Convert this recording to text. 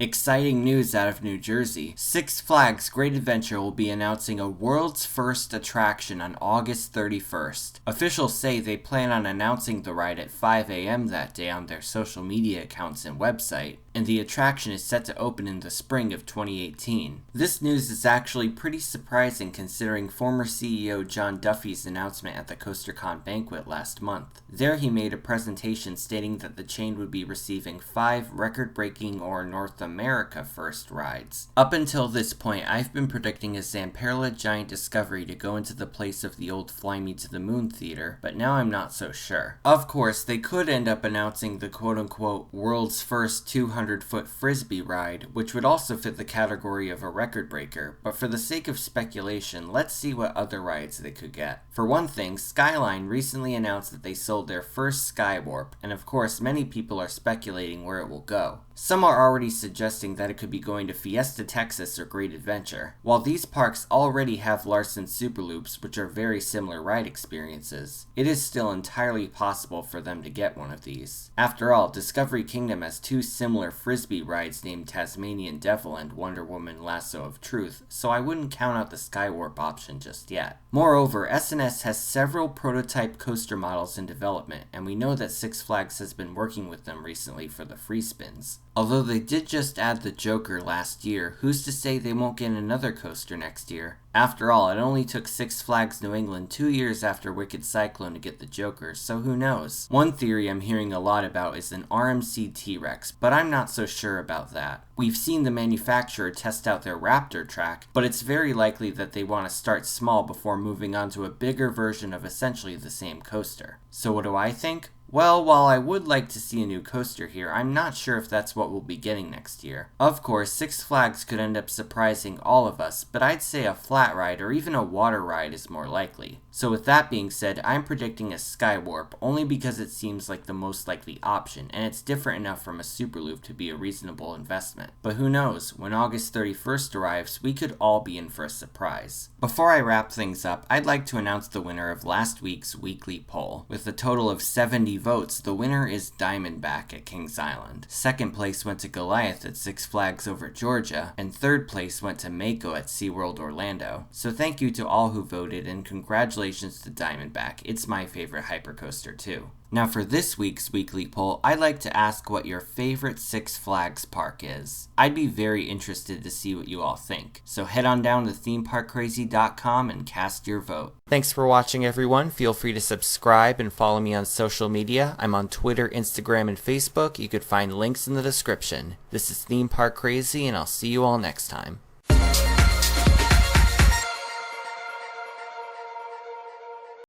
Exciting news out of New Jersey. Six Flags Great Adventure will be announcing a world's first attraction on August 31st. Officials say they plan on announcing the ride at 5 a.m. that day on their social media accounts and website, and the attraction is set to open in the spring of 2018. This news is actually pretty surprising considering former CEO John Duffy's announcement at the CoasterCon banquet last month. There he made a presentation stating that the chain would be receiving 5 record-breaking or North America first rides. Up until this point, I've been predicting a Zamperla Giant Discovery to go into the place of the old Fly Me to the Moon theater, but now I'm not so sure. Of course, they could end up announcing the quote-unquote world's first 200-foot frisbee ride, which would also fit the category of a record breaker, but for the sake of speculation, let's see what other rides they could get. For one thing, Skyline recently announced that they sold their first Skywarp, and of course many people are speculating where it will go. Some are already suggesting that it could be going to Fiesta Texas or Great Adventure. While these parks already have Larson Superloops, which are very similar ride experiences, it is still entirely possible for them to get one of these. After all, Discovery Kingdom has 2 similar frisbee rides named Tasmanian Devil and Wonder Woman Lasso of Truth, so I wouldn't count out the Skywarp option just yet. Moreover, S&S has several prototype coaster models in development, and we know that Six Flags has been working with them recently for the free spins. Although they did just add the Joker last year, who's to say they won't get another coaster next year? After all, it only took Six Flags New England 2 years after Wicked Cyclone to get the Joker, so who knows? One theory I'm hearing a lot about is an RMC T-Rex, but I'm not so sure about that. We've seen the manufacturer test out their Raptor track, but it's very likely that they want to start small before moving on to a bigger version of essentially the same coaster. So what do I think? Well, while I would like to see a new coaster here, I'm not sure if that's what we'll be getting next year. Of course, Six Flags could end up surprising all of us, but I'd say a flat ride or even a water ride is more likely. So with that being said, I'm predicting a Skywarp, only because it seems like the most likely option, and it's different enough from a Superloop to be a reasonable investment. But who knows, when August 31st arrives, we could all be in for a surprise. Before I wrap things up, I'd like to announce the winner of last week's weekly poll. With a total of 70 votes, the winner is Diamondback at Kings Island. Second place went to Goliath at Six Flags Over Georgia, and third place went to Mako at SeaWorld Orlando. So thank you to all who voted, and congratulations to Diamondback. It's my favorite hypercoaster too. Now for this week's weekly poll, I'd like to ask what your favorite Six Flags park is. I'd be very interested to see what you all think. So head on down to themeparkcrazy.com and cast your vote. Thanks for watching everyone. Feel free to subscribe and follow me on social media. I'm on Twitter, Instagram, and Facebook. You could find links in the description. This is Theme Park Crazy, and I'll see you all next time.